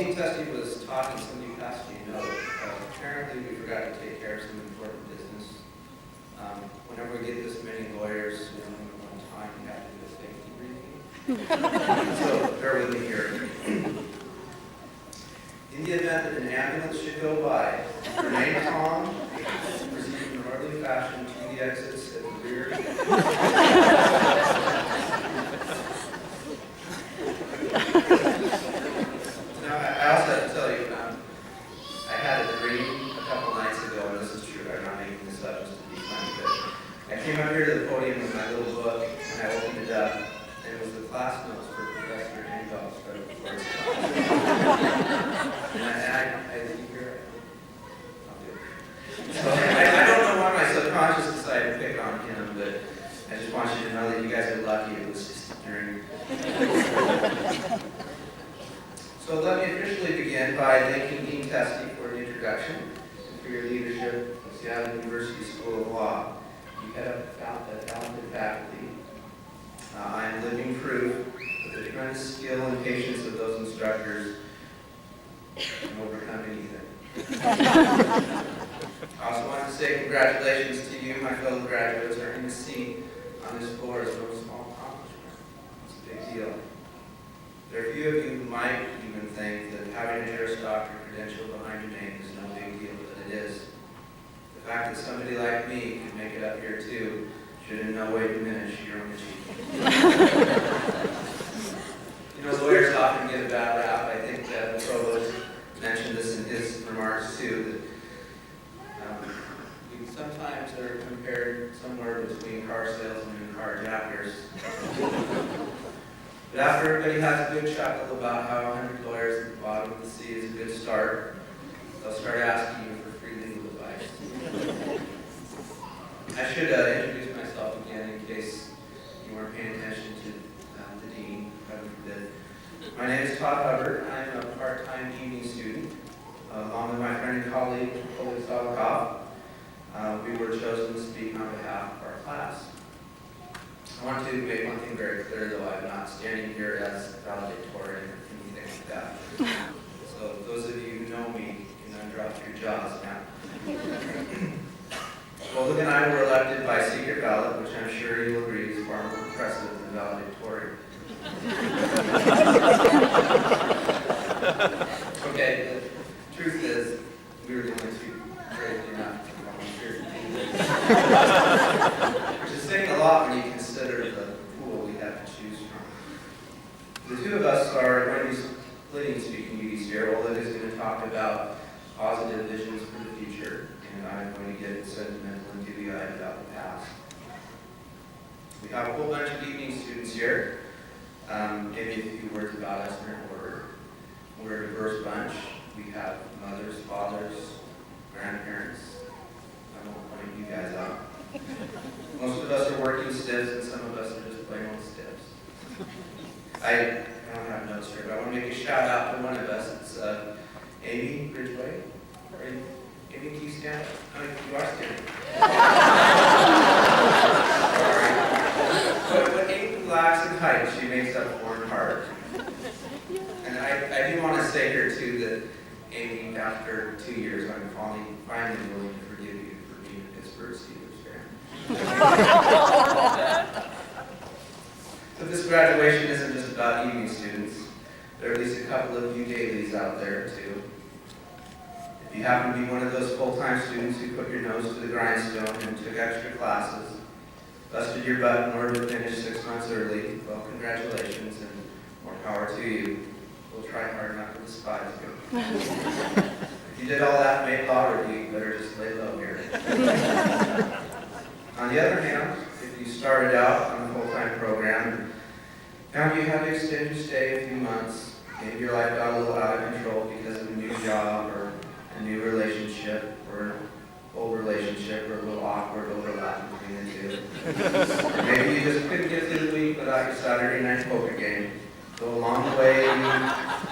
team testing was taught and somebody passed me a note. Apparently we forgot to take care of some important business. Whenever we get this many lawyers, we only have one time, we have to do a safety briefing. So bear with me here. In the event that an ambulance should go by, remain calm, proceed in an orderly fashion to the exits at the rear. Now, I also have to tell you, I had a dream a couple nights ago, and this is true, I'm not making this up just to be funny, but I came up here to the podium with my little book, and I opened it up, and it was the class notes for Professor Engdahl's federal course. So I don't know why my subconscious decided to pick on him, but I just want you to know that you guys are lucky it was just a dream. So let me officially begin by thanking Dean Testy for the introduction and for your leadership at Seattle University School of Law. You head up a talented faculty. I am living proof that the tremendous skill and patience of those instructors can overcome anything. I also want to say congratulations to you, my fellow graduates. Earning a seat on this floor is no small accomplishment. It's a big deal. There are few of you who might even think that having a Juris Doctor credential behind your name is no big deal, but it is. The fact that somebody like me can make it up here too should in no way diminish your own achievement. You know, lawyers often get a bad rap. I think the provost mentioned this in his remarks too, that we sometimes are compared somewhere between car salesmen and carjackers. But after everybody has a good chuckle about how 100 lawyers at the bottom of the sea is a good start, they'll start asking you for free legal advice. I should introduce myself again in case you weren't paying attention to the dean, heaven forbid. My name is Todd Hubbard. I'm a part-time evening student, along with my friend and colleague, Colby Salkoff. We were chosen to speak on behalf of our class. I want to make one thing very clear, though. I'm not standing here as valedictorian or anything like that. So those of you who know me can undrop your jaws now. Well, Luke and I were elected by secret ballot, which I'm sure you'll agree is far more impressive than valedictorian. Okay, the truth is, we were the only two crazy enough to volunteer to do this. Which is saying a lot when you consider the pool we have to choose from. The two of us are going to be splitting speaking duties here. Oleg is going to talk about positive visions for the future, and I'm going to get sentimental and dewy-eyed about the past. We have a whole bunch of evening students here. Maybe a few words about us in order. We're a diverse bunch. We have mothers, fathers, grandparents. I won't point you guys out. Most of us are working stiffs, and some of us are just plain old stiffs. I don't have notes here, but I want to make a shout out to one of us. It's Amy Ridgway. Amy, can you stand up? Oh, you are standing. Sorry. But Amy lacks in height, she makes up for in heart. And I do want to say here too that Amy, after 2 years, I'm finally willing to forgive you for being a Pittsburgh Steelers fan. So this graduation isn't just about evening students. There are at least a couple of you dailies out there too. If you happen to be one of those full-time students who put your nose to the grindstone and took extra classes, busted your butt in order to finish 6 months early, well, congratulations and more power to you. We'll try hard not to despise you. If you did all that and made law review, you better just lay low here. On the other hand, if you started out on the full-time program and found you had to extend your stay a few months, maybe your life got a little out of control because of a new job or a new relationship or an old relationship or a little awkward overlap between the two. Or maybe you just couldn't get through the week without your Saturday night poker game. So along the way, you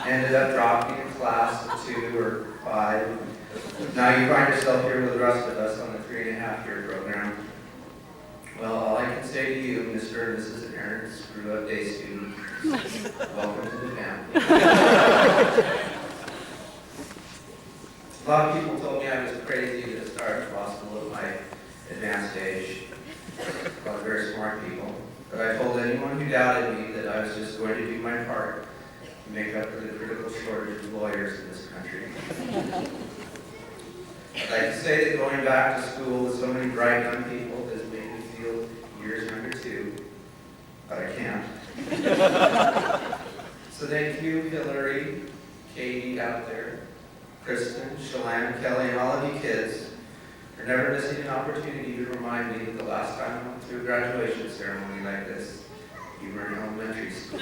ended up dropping a class or 2 or 5. Now you find yourself here with the rest of us on the 3.5-year program. Well, all I can say to you, Mr. and Mrs. Aaron, screw-up day student, welcome to the family. A lot of people told me I was crazy to start law school at my advanced age. A lot of very smart people. But I told anyone who doubted me that I was just going to do my part to make up for the critical shortage of lawyers in this country. I'd like to say that going back to school with so many bright young people has made me feel years younger too, but I can't. So thank you, Hillary, Katie out there, Kristen, Shalana, Kelly, and all of you kids for never missing an opportunity to remind me that the last time I went through a graduation ceremony like this, you were in elementary school.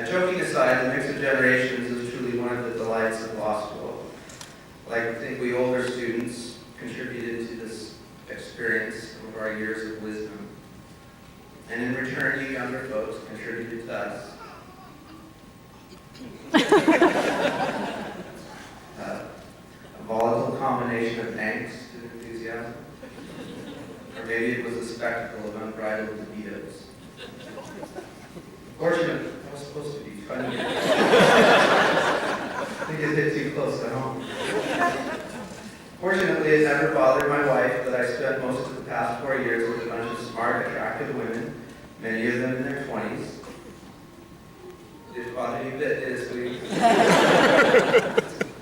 Joking aside, the mix of generations is truly one of the delights of law school. I like to think we older students contributed to this experience some of our years of wisdom. And in return, you younger folks contributed to us. A volatile combination of angst and enthusiasm. Or maybe it was a spectacle of unbridled libidos. Fortunately, that was supposed to be funny. I think it hit too close to home. Fortunately, it never bothered my wife that I spent most of the past 4 years with a bunch of smart, attractive women, many of them in their 20s. Did it bother you a bit, did it, sweetie?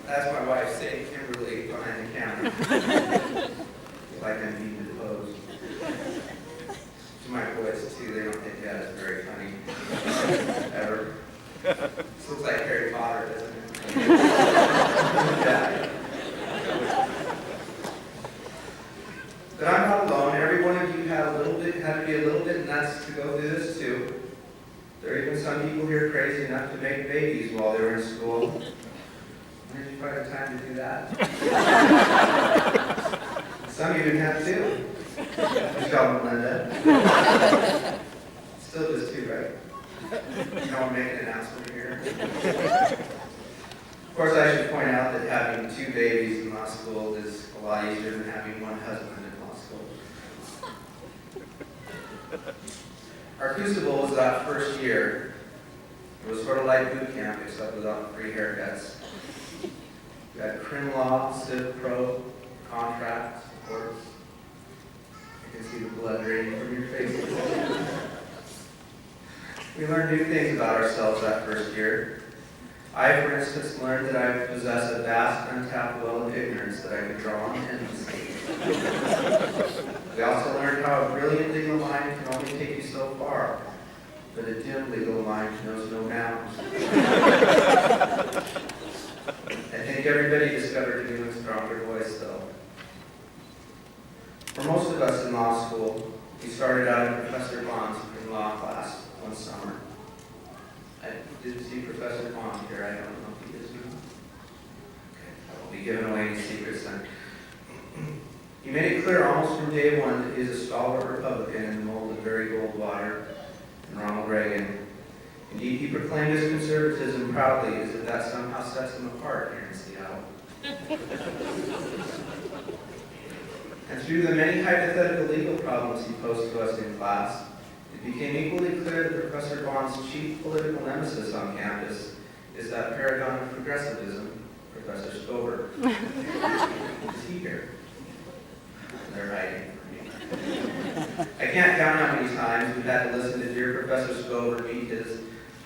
That's my wife, saying Kimberly, behind the camera. Like I'm being deposed. To my boys, too, they don't think that is very funny. Ever. This looks like Harry Potter, doesn't it? Yeah. But I'm not alone. Every one of you had to be a little bit nuts to go through this too. There are even some people here crazy enough to make babies while they were in school. When did you find the time to do that? Some even have two. Michelle and Linda. Still just two, right? You don't make an announcement here. Of course, I should point out that having two babies in law school is a lot easier than having one husband in law school. Our crucible was that first year. It was sort of like boot camp, except without free haircuts. We had crim law, civ pro, contract, courts. You can see the blood draining from your face. We learned new things about ourselves that first year. I, for instance, learned that I possess a vast, untapped well of ignorance that I could draw on endlessly. We also learned how a brilliant legal mind can only take you so far, but a dim legal mind knows no bounds. I think everybody discovered a new and stronger voice, though. For most of us in law school, we started out in Professor Bond's law class one summer. I didn't see Professor Bond here. I don't know if he is now. Okay, I won't be giving away any secrets then. He made it clear almost from day one that he is a stalwart Republican in the mold of Barry Goldwater and Ronald Reagan. Indeed, he proclaimed his conservatism proudly as if that somehow sets him apart here in Seattle. And through the many hypothetical legal problems he posed to us in class, it became equally clear that Professor Bond's chief political nemesis on campus is that paragon of progressivism, Professor Stover. Is he here? They're hiding from me. I can't count how many times we've had to listen to dear Professor Stover meet his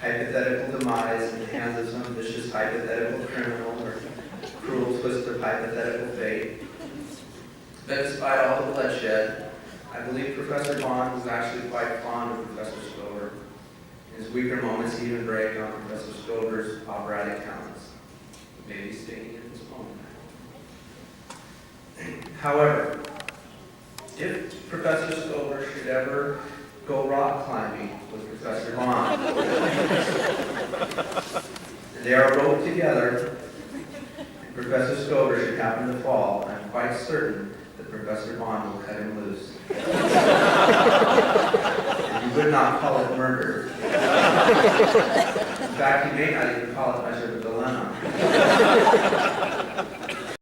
hypothetical demise in the hands of some vicious hypothetical criminal or cruel twist of hypothetical fate. But despite all the bloodshed, I believe Professor Bond was actually quite fond of Professor Stover. In his weaker moments, he even bragged on Professor Stover's operatic talents. Maybe singing in this moment. However, if Professor Stover should ever go rock climbing with Professor Bond, and they are roped together, and Professor Stover should happen to fall, I'm quite certain that Professor Bond will cut him loose. And you would not call it murder. In fact, he may not even call it much of a dilemma.